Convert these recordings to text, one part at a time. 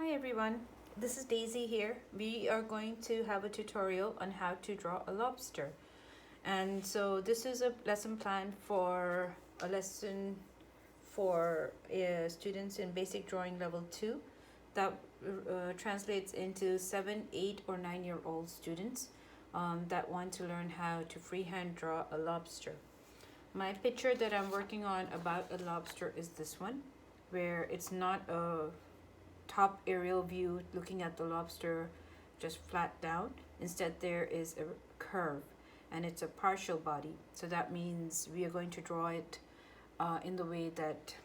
Hi everyone, this is Daisy here. We are going to have a tutorial on how to draw a lobster. And so this is a lesson plan for a lesson for students in basic drawing level 2 that translates into 7, 8 or 9-year-old students that want to learn how to freehand draw a lobster. My picture that I'm working on about a lobster is this one, where it's not a top aerial view looking at the lobster just flat down. Instead, there is a curve and it's a partial body. So that means we are going to draw it in the way that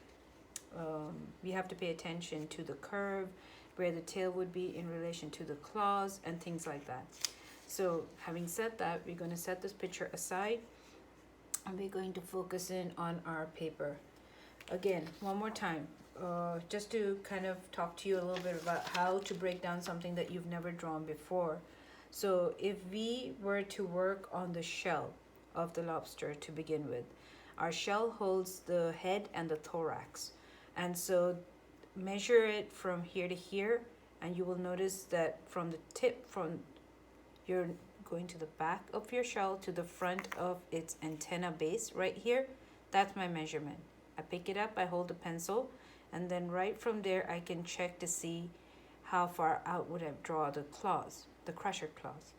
we have to pay attention to the curve, where the tail would be in relation to the claws and things like that. So having said that, we're going to set this picture aside and we're going to focus in on our paper. Again, one more time, just to kind of talk to you a little bit about how to break down something that you've never drawn before. So if we were to work on the shell of the lobster to begin with, our shell holds the head and the thorax. And so measure it from here to here, and you will notice that from the tip, from you're going to the back of your shell to the front of its antenna base right here, that's my measurement. I pick it up, I hold the pencil, and then right from there I can check to see how far out would I draw the claws, the crusher claws.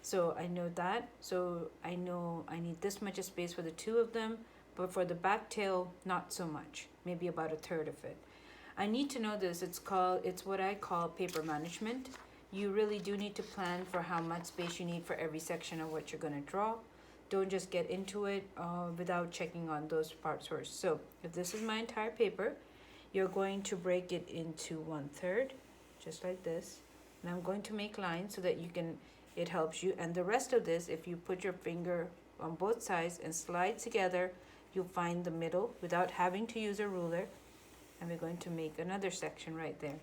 So I know that, so I know I need this much space for the two of them, but for the back tail, not so much, maybe about a third of it. I need to know this, it's what I call paper management. You really do need to plan for how much space you need for every section of what you're going to draw. Don't just get into it without checking on those parts first. So if this is my entire paper, you're going to break it into 1/3, just like this. And I'm going to make lines so that it helps you. And the rest of this, if you put your finger on both sides and slide together, you'll find the middle without having to use a ruler. And we're going to make another section right there.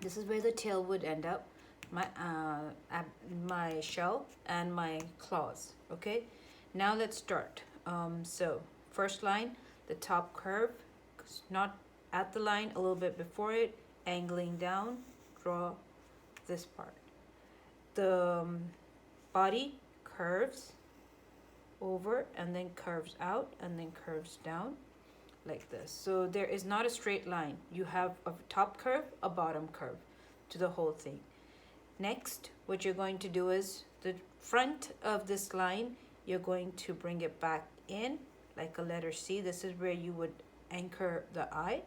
This is where the tail would end up, my shell and my claws. Okay, now let's start. So first line, the top curve, not at the line, a little bit before it, angling down, draw this part. The body curves over and then curves out and then curves down like this. So there is not a straight line. You have a top curve, a bottom curve to the whole thing. Next, what you're going to do is the front of this line, you're going to bring it back in like a letter C. This is where you would anchor the eye.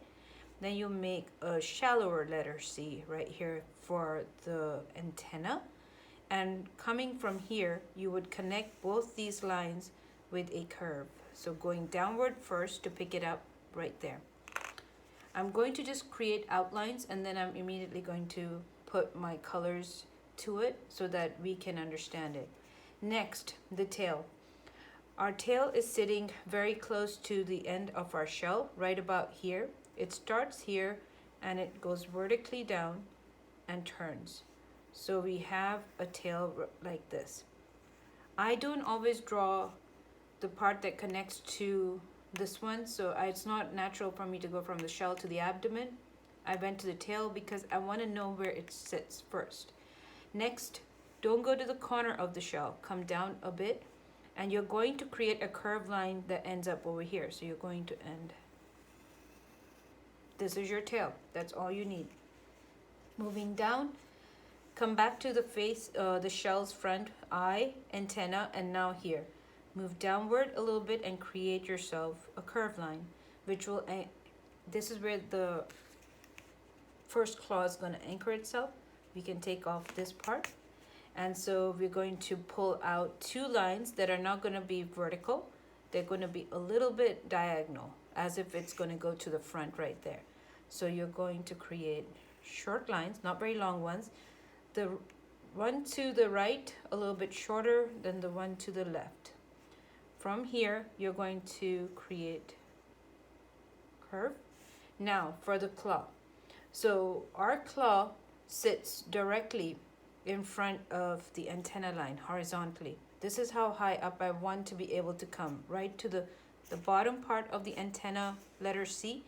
Then you make a shallower letter C right here for the antenna. And coming from here, you would connect both these lines with a curve. So going downward first to pick it up right there. I'm going to just create outlines and then I'm immediately going to put my colors to it so that we can understand it. Next, the tail. Our tail is sitting very close to the end of our shell, right about here. It starts here and it goes vertically down and turns. So we have a tail like this. I don't always draw the part that connects to this one, so it's not natural for me to go from the shell to the abdomen. I went to the tail because I want to know where it sits first. Next, don't go to the corner of the shell, come down a bit, and you're going to create a curved line that ends up over here. So you're going to end. This is your tail, that's all you need. Moving down, come back to the face, the shell's front, eye, antenna, and now here. Move downward a little bit and create yourself a curved line, which will, this is where the first claw is going to anchor itself. We can take off this part. And so we're going to pull out two lines that are not going to be vertical. They're going to be a little bit diagonal, as if it's going to go to the front right there. So you're going to create short lines, not very long ones. The one to the right, a little bit shorter than the one to the left. From here, you're going to create curve. Now for the claw. So our claw sits directly in front of the antenna line horizontally. This is how high up I want to be able to come, right to the bottom part of the antenna letter C.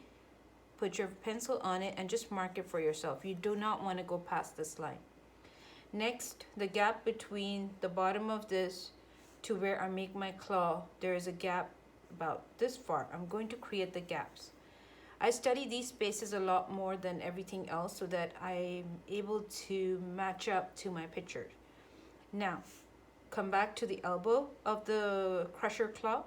put your pencil on it and just mark it for yourself. You do not want to go past this line. Next, the gap between the bottom of this to where I make my claw, there is a gap about this far. I'm going to create the gaps. I study these spaces a lot more than everything else so that I'm able to match up to my picture. Now, come back to the elbow of the crusher claw,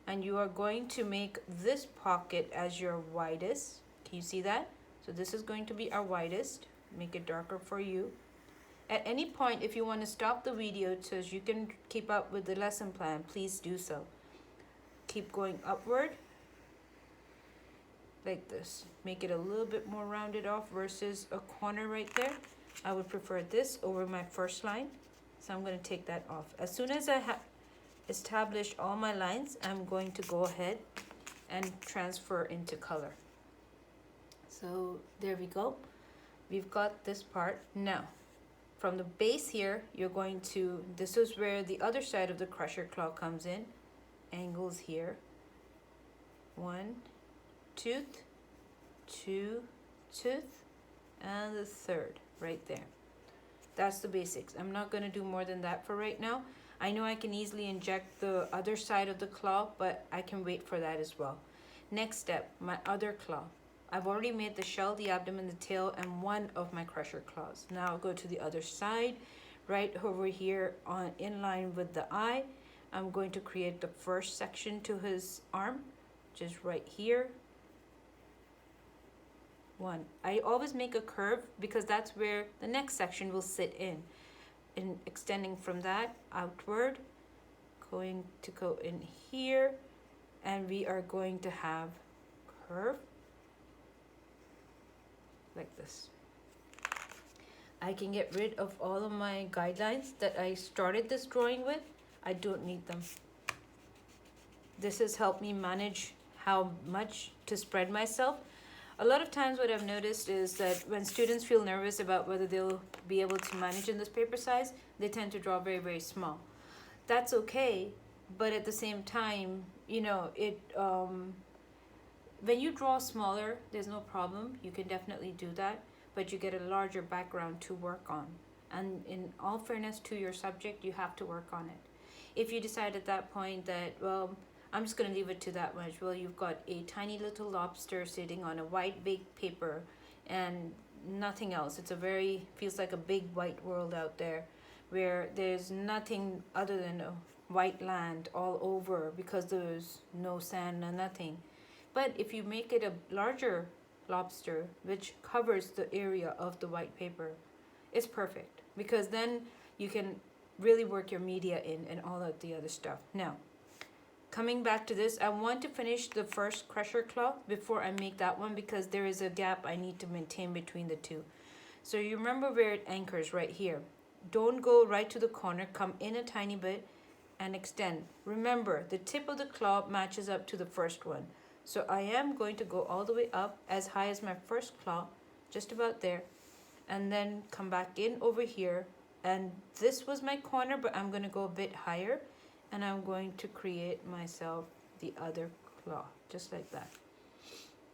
and you are going to make this pocket as your widest. Can you see that? So this is going to be our widest. Make it darker for you. At any point, if you want to stop the video so you can keep up with the lesson plan, please do so. Keep going upward like this. Make it a little bit more rounded off versus a corner right there. I would prefer this over my first line. So I'm going to take that off. As soon as I have established all my lines, I'm going to go ahead and transfer into color. So there we go. We've got this part. Now, from the base here, you're going to, this is where the other side of the crusher claw comes in. Angles here. 1 tooth, 2 tooth, and the third right there. That's the basics. I'm not going to do more than that for right now. I know I can easily inject the other side of the claw, but I can wait for that as well. Next step, my other claw. I've already made the shell, the abdomen, the tail, and one of my crusher claws. Now I'll go to the other side, right over here on in line with the eye. I'm going to create the first section to his arm, just right here. 1. I always make a curve because that's where the next section will sit in. And extending from that outward, going to go in here, and we are going to have curve like this. I can get rid of all of my guidelines that I started this drawing with. I don't need them. This has helped me manage how much to spread myself. A lot of times what I've noticed is that when students feel nervous about whether they'll be able to manage in this paper size, they tend to draw very, very small. That's okay, but at the same time, you know, when you draw smaller, there's no problem. You can definitely do that, but you get a larger background to work on. And in all fairness to your subject, you have to work on it. If you decide at that point that, well, I'm just going to leave it to that much. Well, you've got a tiny little lobster sitting on a white baked paper and nothing else. It's feels like a big white world out there where there's nothing other than a white land all over because there's no sand and nothing. But if you make it a larger lobster, which covers the area of the white paper, it's perfect because then you can really work your media in and all of the other stuff. Now, coming back to this, I want to finish the first crusher claw before I make that one because there is a gap I need to maintain between the two. So you remember where it anchors right here. Don't go right to the corner, come in a tiny bit and extend. Remember, the tip of the claw matches up to the first one. So I am going to go all the way up as high as my first claw, just about there, and then come back in over here. And this was my corner, but I'm going to go a bit higher. And I'm going to create myself the other claw, just like that.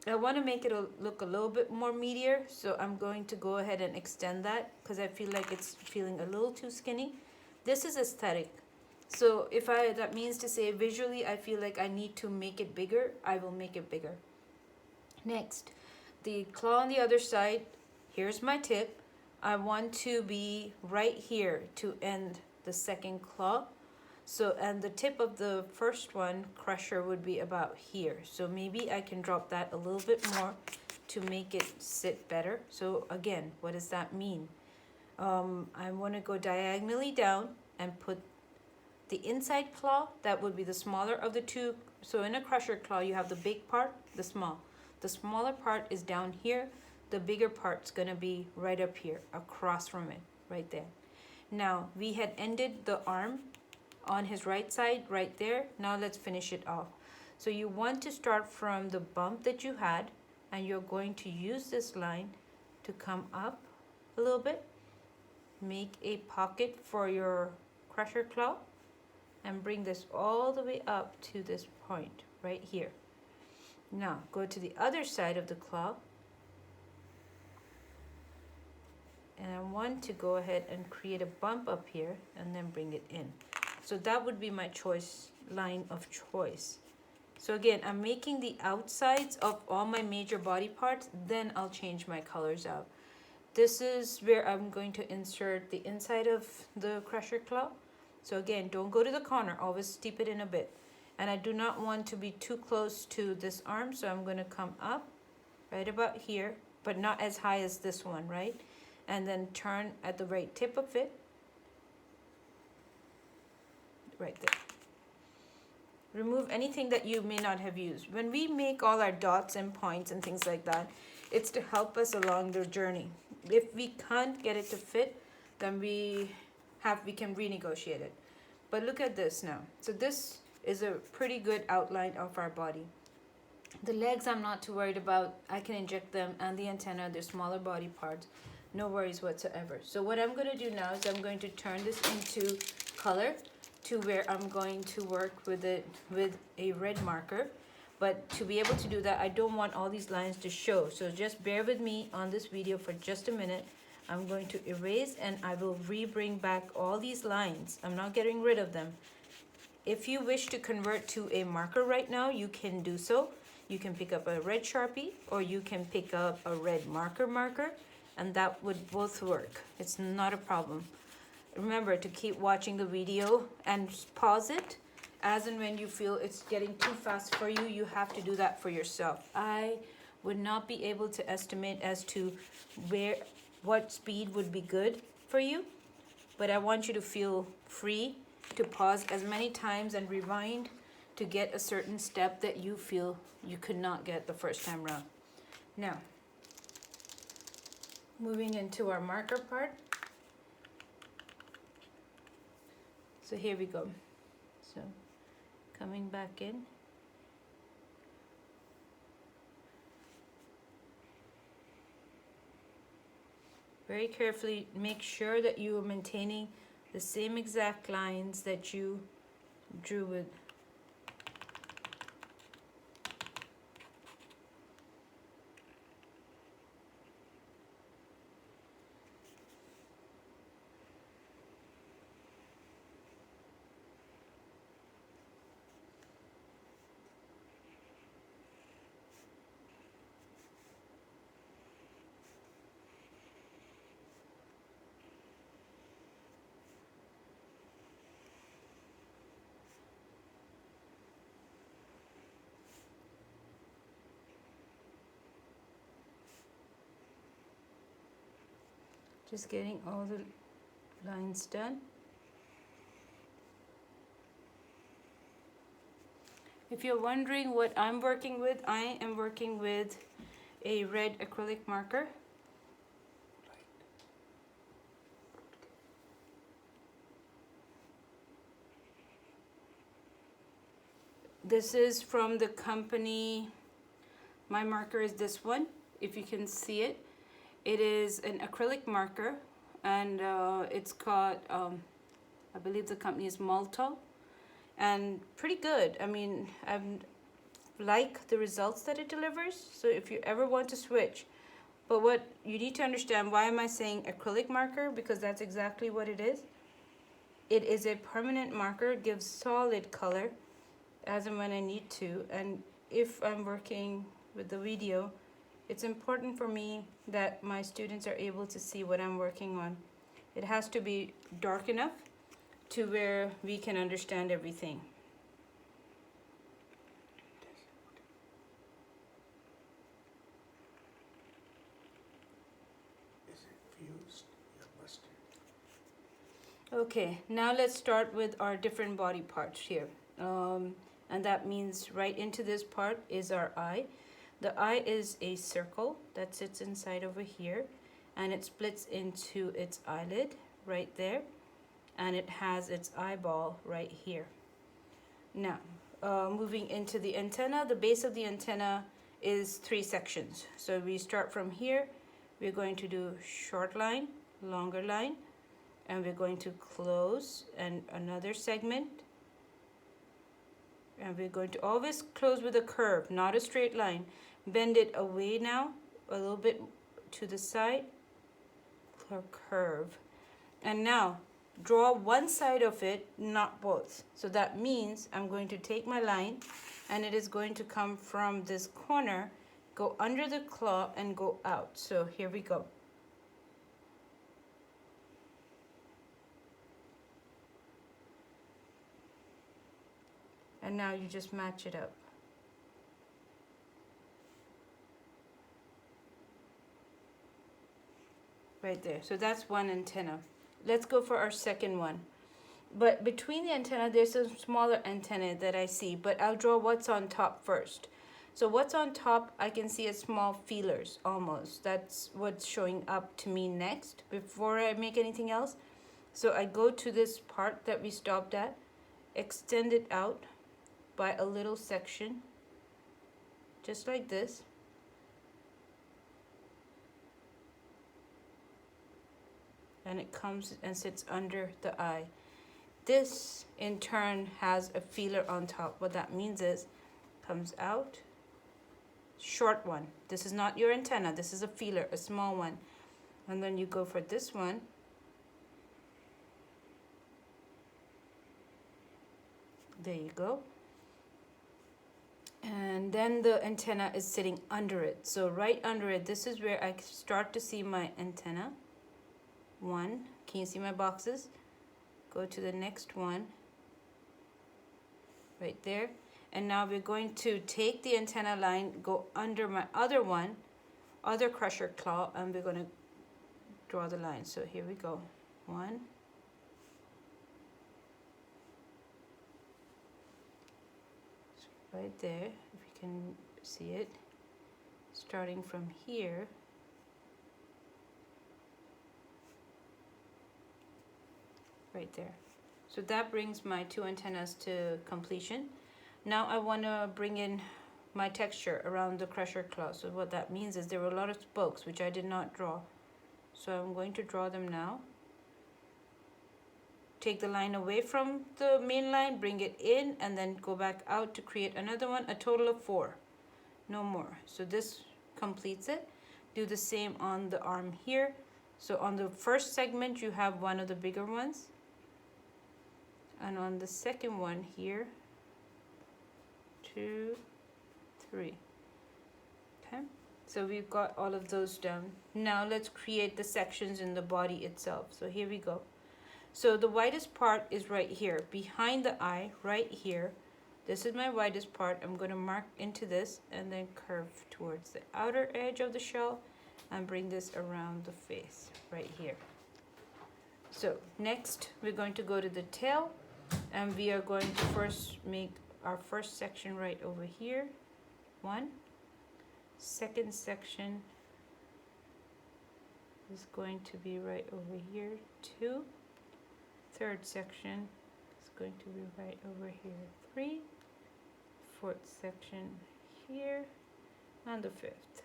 I want to make it look a little bit more meatier, so I'm going to go ahead and extend that because I feel like it's feeling a little too skinny. This is aesthetic. So that means to say visually I feel like I need to make it bigger, I will make it bigger. Next, the claw on the other side, here's my tip. I want to be right here to end the second claw. So, and the tip of the first one, crusher, would be about here. So maybe I can drop that a little bit more to make it sit better. So again, what does that mean? I want to go diagonally down and put the inside claw, that would be the smaller of the two. So in a crusher claw, you have the big part, the small. The smaller part is down here. The bigger part's going to be right up here, across from it, right there. Now, we had ended the arm on his right side right there. Now let's finish it off. So you want to start from the bump that you had, and you're going to use this line to come up a little bit, make a pocket for your crusher claw, and bring this all the way up to this point right here. Now go to the other side of the claw, and I want to go ahead and create a bump up here and then bring it in. So that would be my choice line of choice. So again, I'm making the outsides of all my major body parts, then I'll change my colors out. This is where I'm going to insert the inside of the crusher claw. So again, don't go to the corner, always steep it in a bit. And I do not want to be too close to this arm, so I'm going to come up right about here, but not as high as this one, right? And then turn at the right tip of it, right there. Remove anything that you may not have used. When we make all our dots and points and things like that, it's to help us along the journey. If we can't get it to fit, then we can renegotiate it. But look at this now. So this is a pretty good outline of our body. The legs I'm not too worried about. I can inject them, and the antenna, they're smaller body parts. No worries whatsoever. So what I'm going to do now is I'm going to turn this into color to where I'm going to work with it with a red marker. But to be able to do that, I don't want all these lines to show. So just bear with me on this video for just a minute. I'm going to erase, and I will bring back all these lines. I'm not getting rid of them. If you wish to convert to a marker right now, you can do so. You can pick up a red Sharpie, or you can pick up a red marker, and that would both work. It's not a problem. Remember to keep watching the video and pause it as and when you feel it's getting too fast for you. You have to do that for yourself. I would not be able to estimate as to what speed would be good for you, but I want you to feel free to pause as many times and rewind to get a certain step that you feel you could not get the first time around. Now, moving into our marker part. So here we go. So coming back in. Very carefully make sure that you are maintaining the same exact lines that you drew with. Just getting all the lines done. If you're wondering what I'm working with, I am working with a red acrylic marker. This is from the company, my marker is this one, if you can see it. It is an acrylic marker, and it's got, I believe the company is Malto, and pretty good. I mean, I like the results that it delivers. So if you ever want to switch, but what you need to understand, why am I saying acrylic marker? Because that's exactly what it is. It is a permanent marker, gives solid color as and when I need to. And if I'm working with the video, it's important for me that my students are able to see what I'm working on. It has to be dark enough to where we can understand everything. Is it fused? Yeah, mustard. Okay, now let's start with our different body parts here. And that means right into this part is our eye. The eye is a circle that sits inside over here, and it splits into its eyelid right there, and it has its eyeball right here. Now, moving into the antenna, the base of the antenna is 3 sections. So we start from here, we're going to do short line, longer line, and we're going to close and another segment, And we're going to always close with a curve, not a straight line. Bend it away now, a little bit to the side, curve. And now draw one side of it, not both. So that means I'm going to take my line and it is going to come from this corner, go under the claw and go out. So here we go. And now you just match it up. Right there. So that's one antenna. Let's go for our second one. But between the antenna, there's a smaller antenna that I see, but I'll draw what's on top first. So what's on top, I can see as small feelers almost. That's what's showing up to me next before I make anything else. So I go to this part that we stopped at, extend it out by a little section, just like this. And it comes and sits under the eye. This in turn has a feeler on top. What that means is, comes out, short one. This is not your antenna, this is a feeler, a small one. And then you go for this one. There you go. And then the antenna is sitting under it. So right under it, this is where I start to see my antenna. One, can you see my boxes? Go to the next one, right there. And now we're going to take the antenna line, go under my other one, other crusher claw, and we're going to draw the line. So here we go. One, right there, if you can see it, starting from here. Right there. So that brings my two antennas to completion. Now I want to bring in my texture around the crusher claw. So what that means is there were a lot of spokes which I did not draw. So I'm going to draw them now. Take the line away from the main line, bring it in, and then go back out to create another one, a total of 4. No more. So this completes it. Do the same on the arm here. So on the first segment you have one of the bigger ones. And on the second one here, 2, 3. Okay, so we've got all of those done. Now let's create the sections in the body itself. So here we go. So the widest part is right here, behind the eye, right here. This is my widest part. I'm going to mark into this and then curve towards the outer edge of the shell and bring this around the face, right here. So next, we're going to go to the tail. And we are going to first make our first section right over here. 1. Second section is going to be right over here. 2. Third section is going to be right over here. 3. Fourth section here. And the 5th.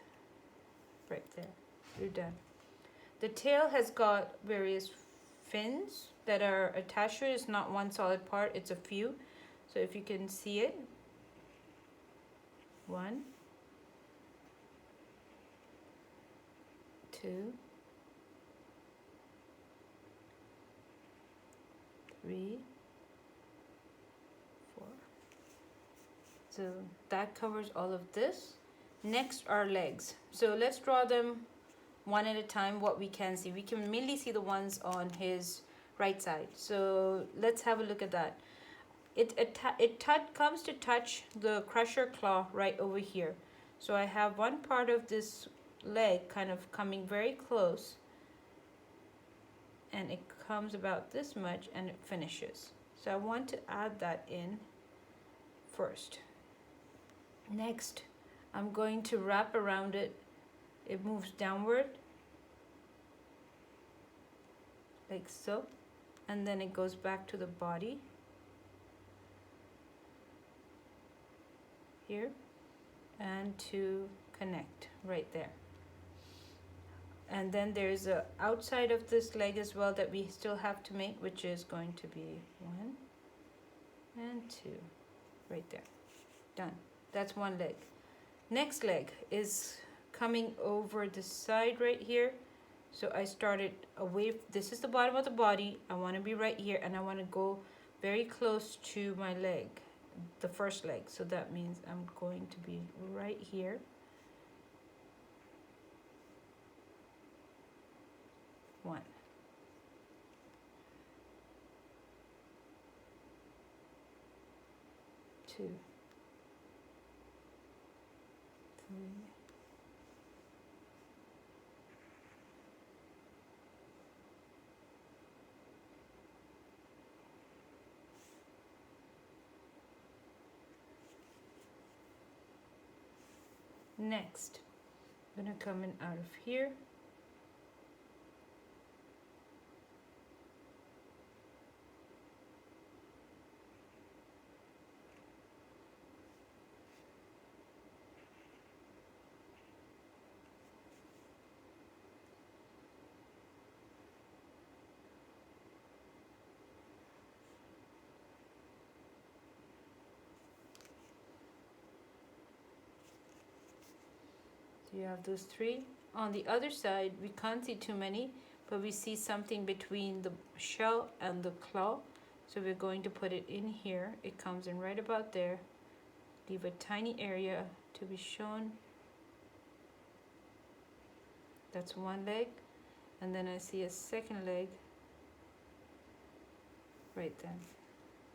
Right there. You're done. The tail has got various fins that are attached to it. It's not one solid part, it's a few. So if you can see it, 1, 2, 3, 4. So that covers all of this. Next are legs. So let's draw them one at a time. What we can see, we can mainly see the ones on his right side. So let's have a look at that. It comes to touch the crusher claw right over here. So I have one part of this leg kind of coming very close, and it comes about this much and it finishes. So I want to add that in first. Next, I'm going to wrap around it. It moves downward like so, and then it goes back to the body here and to connect right there. And then there's a outside of this leg as well that we still have to make, which is going to be 1 and 2 right there. Done. That's one leg. Next leg is coming over the side right here. So I started away. This is the bottom of the body. I want to be right here, and I want to go very close to my leg, the first leg. So that means I'm going to be right here. One. Two. Three. Next, I'm gonna come in out of here. So you have those three. On the other side, we can't see too many, but we see something between the shell and the claw. So we're going to put it in here. It comes in right about there. Leave a tiny area to be shown. That's one leg. And then I see a second leg right then.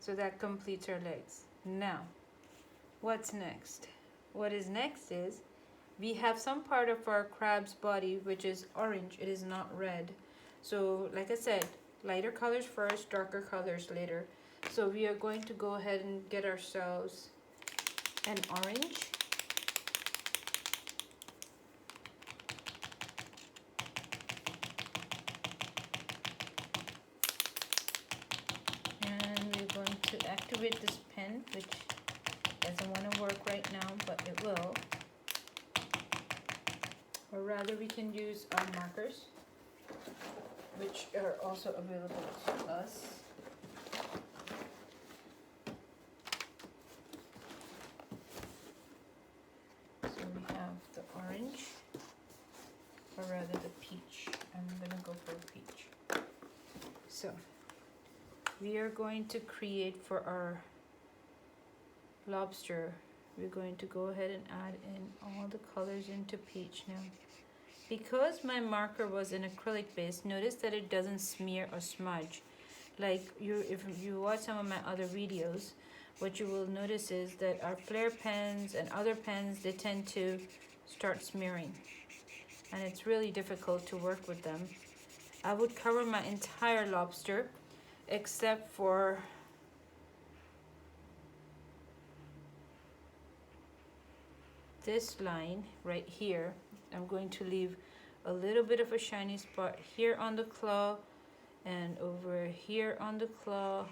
So that completes our legs. Now, what's next? What is next is we have some part of our crab's body which is orange. It is not red. So like I said, lighter colors first, darker colors later. So we are going to go ahead and get ourselves an orange. And we're going to activate this pen, which doesn't want to work right now, but it will. Or rather, we can use our markers, which are also available to us. So we have the orange, or rather the peach. I'm gonna go for a peach. So we are going to create for our lobster. We're going to go ahead and add in all the colors into peach now. Because my marker was an acrylic base, notice that it doesn't smear or smudge. Like if you watch some of my other videos, what you will notice is that our flare pens and other pens, they tend to start smearing. And it's really difficult to work with them. I would cover my entire lobster except for this line right here. I'm going to leave a little bit of a shiny spot here on the claw and over here on the claw,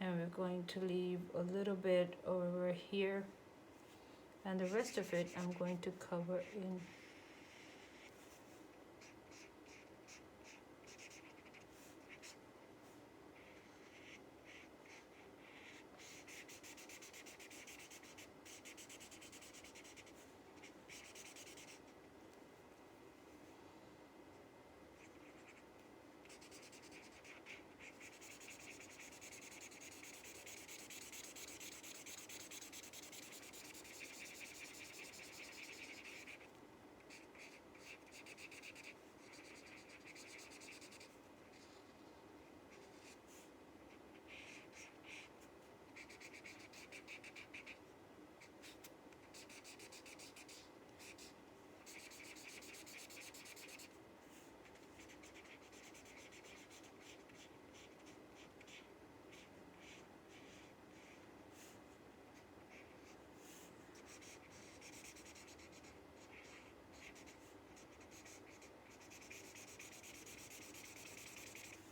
and we're going to leave a little bit over here, and the rest of it I'm going to cover in.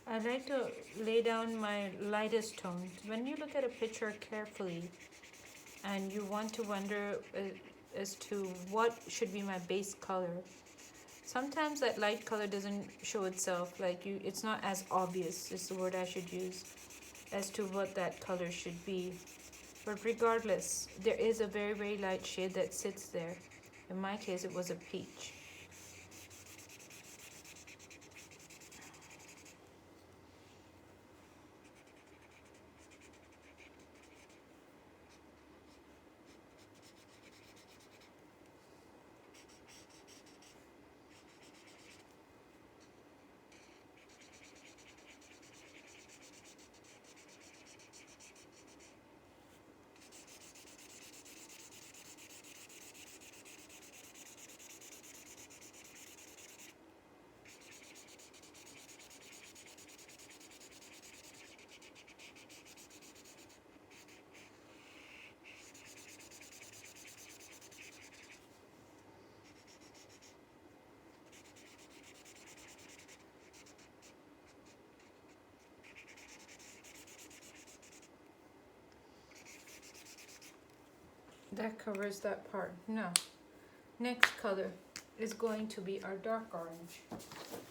I like to lay down my lightest tones. When you look at a picture carefully and you want to wonder as to what should be my base color, sometimes that light color doesn't show itself. It's not as obvious, is the word I should use, as to what that color should be. But regardless, there is a very, very light shade that sits there. In my case, it was a peach. That covers that part. Now, next color is going to be our dark orange.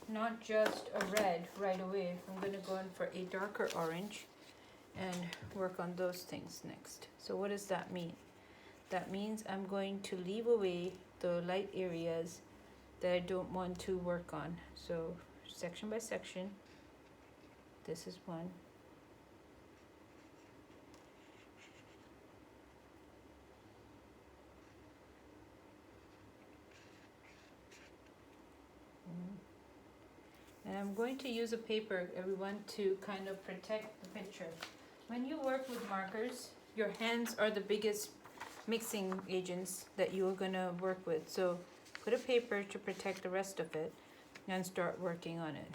Not just a red right away. I'm going to go in for a darker orange and work on those things next. So what does that mean? That means I'm going to leave away the light areas that I don't want to work on. So section by section, this is one. And I'm going to use a paper, everyone, to kind of protect the picture. When you work with markers, your hands are the biggest mixing agents that you're going to work with. So put a paper to protect the rest of it and start working on it.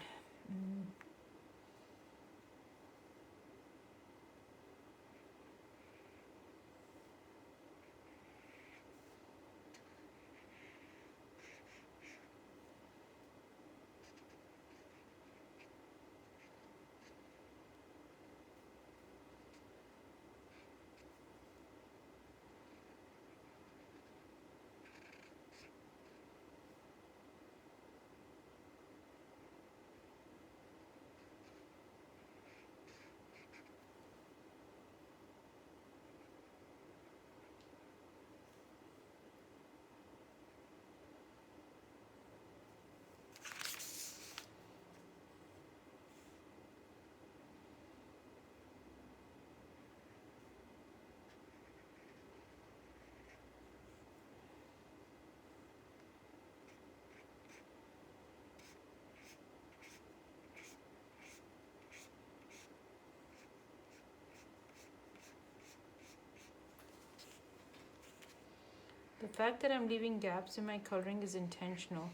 The fact that I'm leaving gaps in my coloring is intentional.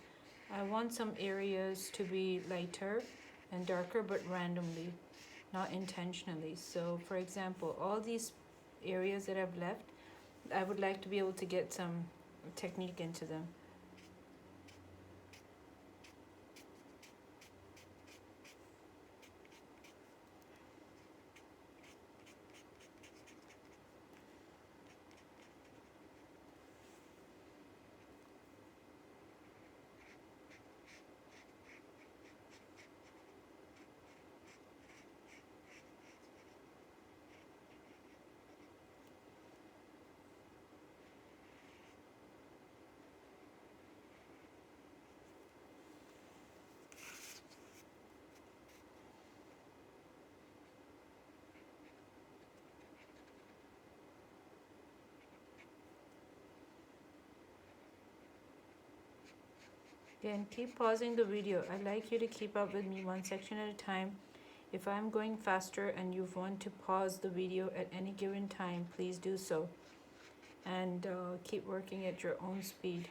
I want some areas to be lighter and darker, but randomly, not intentionally. So for example, all these areas that I've left, I would like to be able to get some technique into them. Again, keep pausing the video. I'd like you to keep up with me one section at a time. If I'm going faster and you want to pause the video at any given time, please do so. And keep working at your own speed.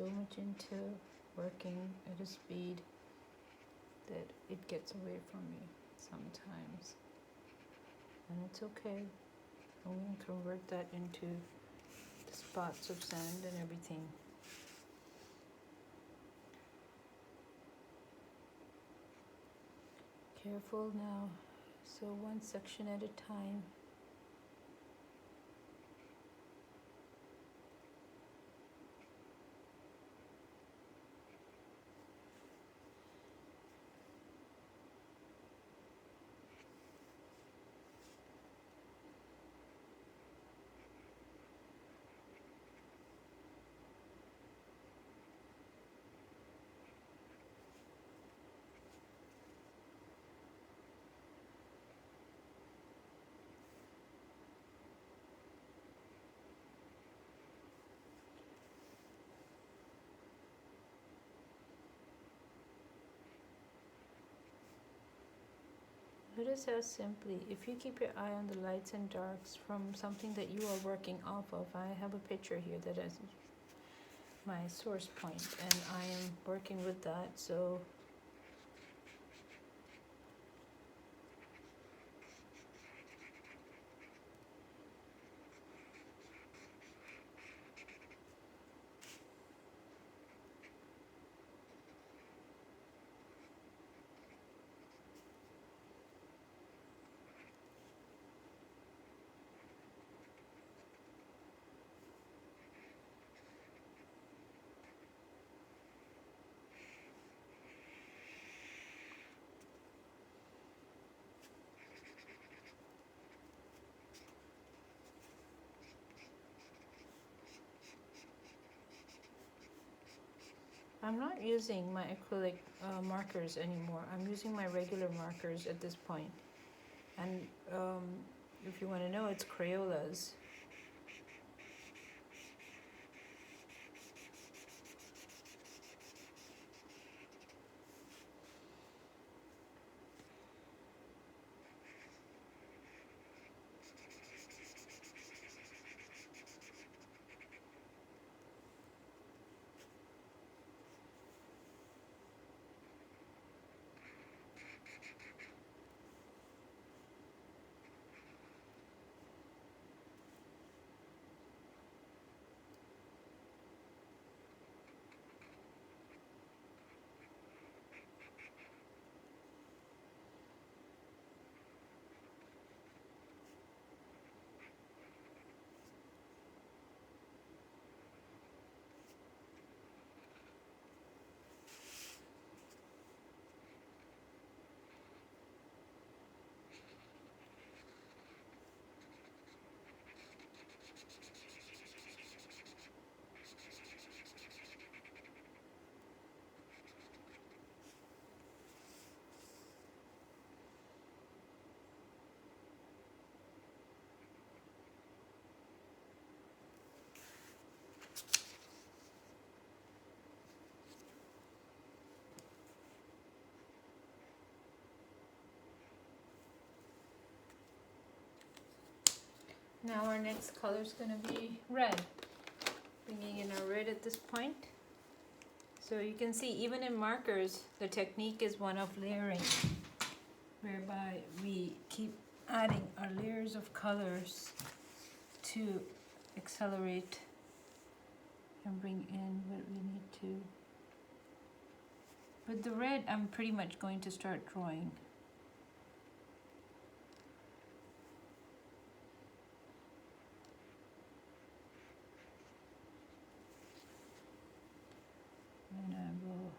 so much into working at a speed that it gets away from me sometimes. And it's okay. I'm going to convert that into the spots of sand and everything. Careful now. So one section at a time. Notice how simply, if you keep your eye on the lights and darks from something that you are working off of, I have a picture here that is my source point, and I am working with that, so I'm not using my acrylic markers anymore. I'm using my regular markers at this point. And if you want to know, it's Crayolas. Now our next color is going to be red. Bringing in our red at this point. So you can see, even in markers, the technique is one of layering, whereby we keep adding our layers of colors to accelerate and bring in what we need to. With the red, I'm pretty much going to start drawing. And I will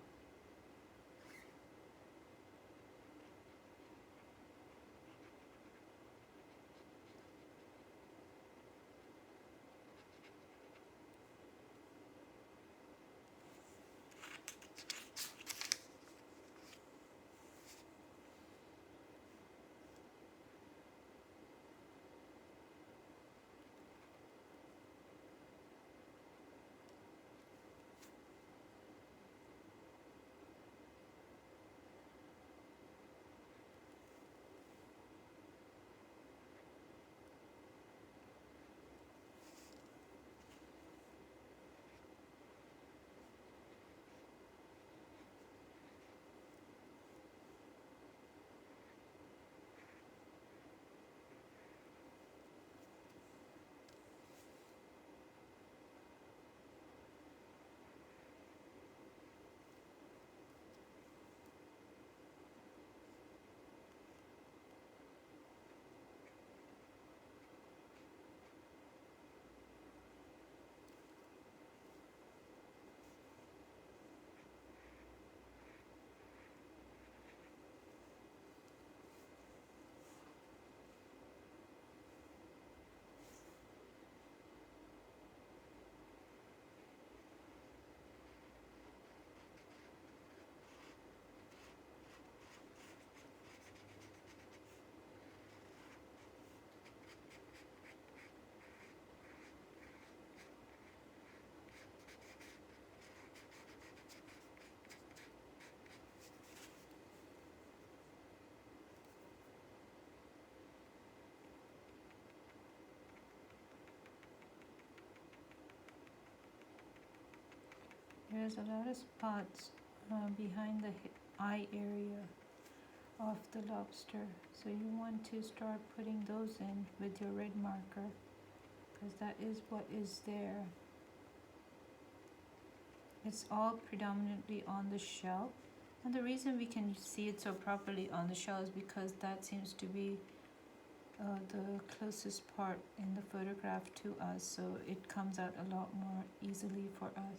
There's a lot of spots behind the eye area of the lobster, so you want to start putting those in with your red marker, because that is what is there. It's all predominantly on the shell, and the reason we can see it so properly on the shell is because that seems to be the closest part in the photograph to us, so it comes out a lot more easily for us.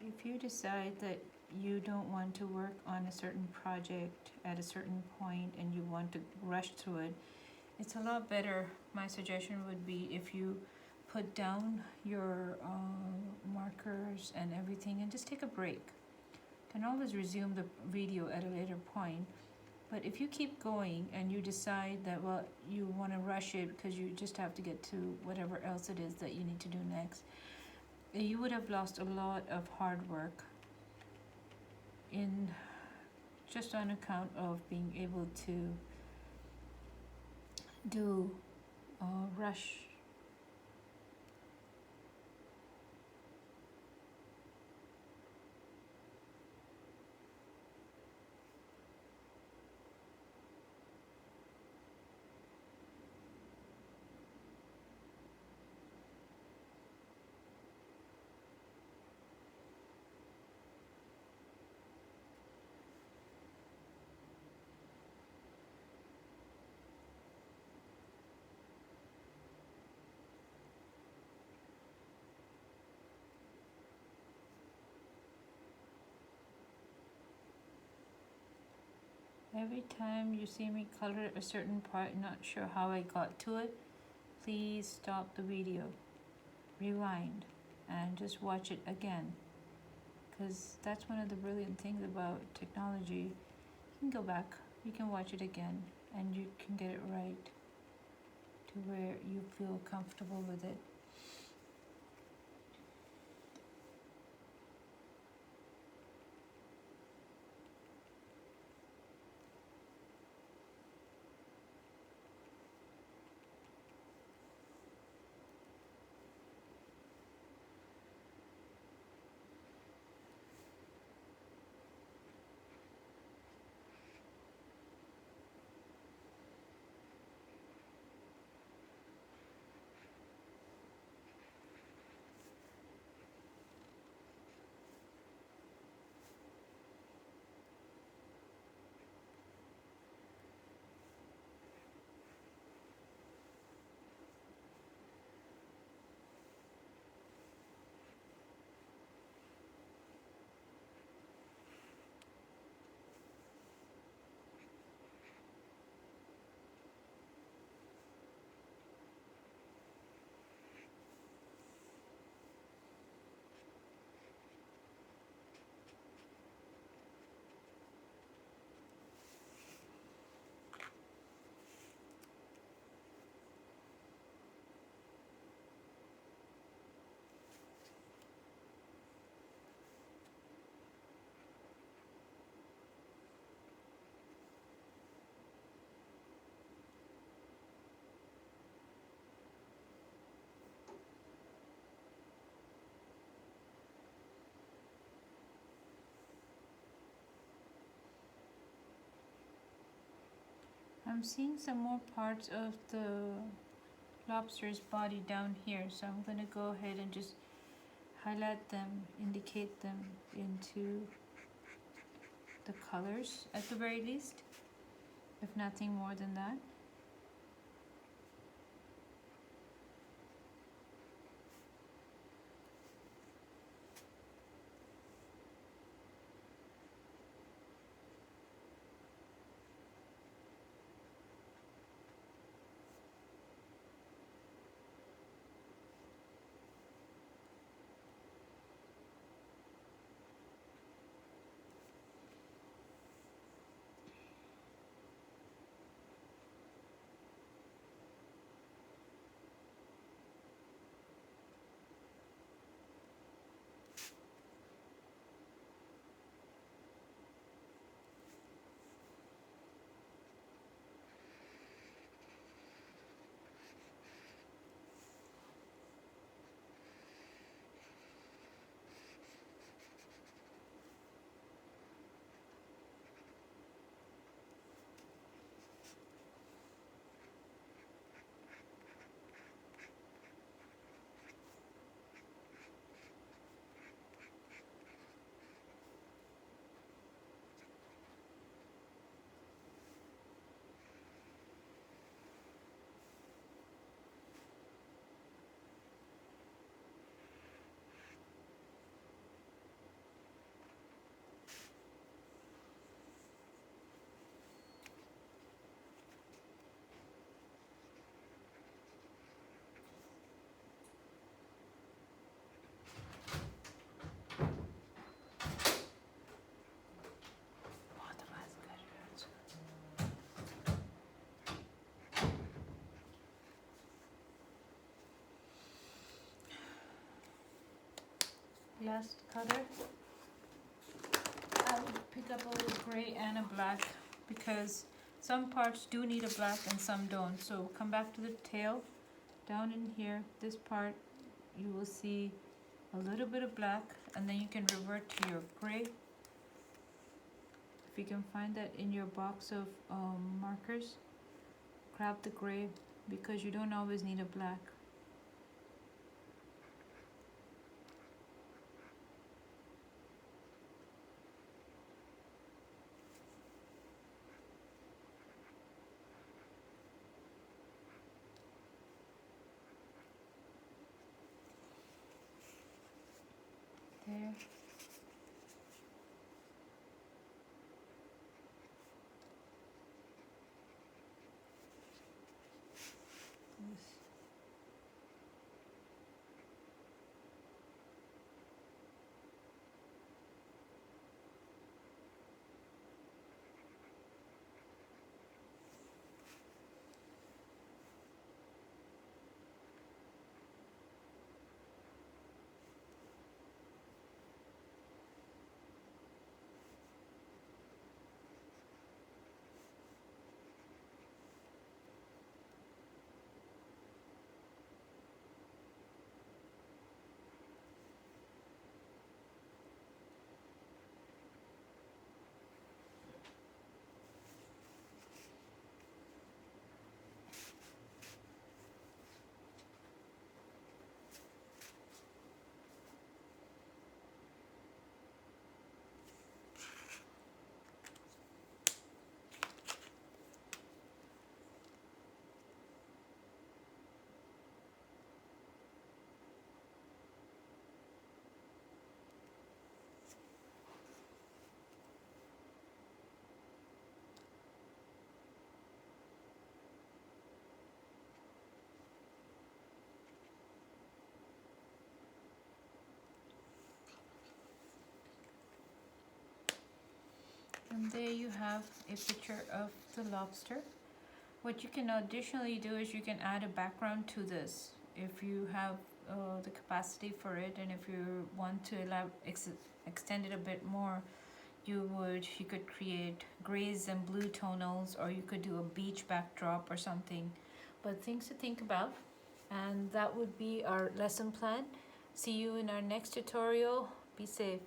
If you decide that you don't want to work on a certain project at a certain point and you want to rush through it, it's a lot better. My suggestion would be if you put down your markers and everything and just take a break. You can always resume the video at a later point. But if you keep going and you decide that, well, you want to rush it because you just have to get to whatever else it is that you need to do next, you would have lost a lot of hard work in just on account of being able to do rush. Every time you see me color a certain part, not sure how I got to it, please stop the video, rewind, and just watch it again. Because that's one of the brilliant things about technology. You can go back, you can watch it again, and you can get it right to where you feel comfortable with it. I'm seeing some more parts of the lobster's body down here, so I'm going to go ahead and just highlight them, indicate them into the colors at the very least, if nothing more than that. last color, I would pick up a little gray and a black because some parts do need a black and some don't. So come back to the tail. Down in here, this part, you will see a little bit of black, and then you can revert to your gray. If you can find that in your box of markers, grab the gray because you don't always need a black. There. This. And there you have a picture of the lobster. What you can additionally do is you can add a background to this if you have the capacity for it, and if you want to extend it a bit more, you could create grays and blue tonals, or you could do a beach backdrop or something. But things to think about, and that would be our lesson plan. See you in our next tutorial. Be safe.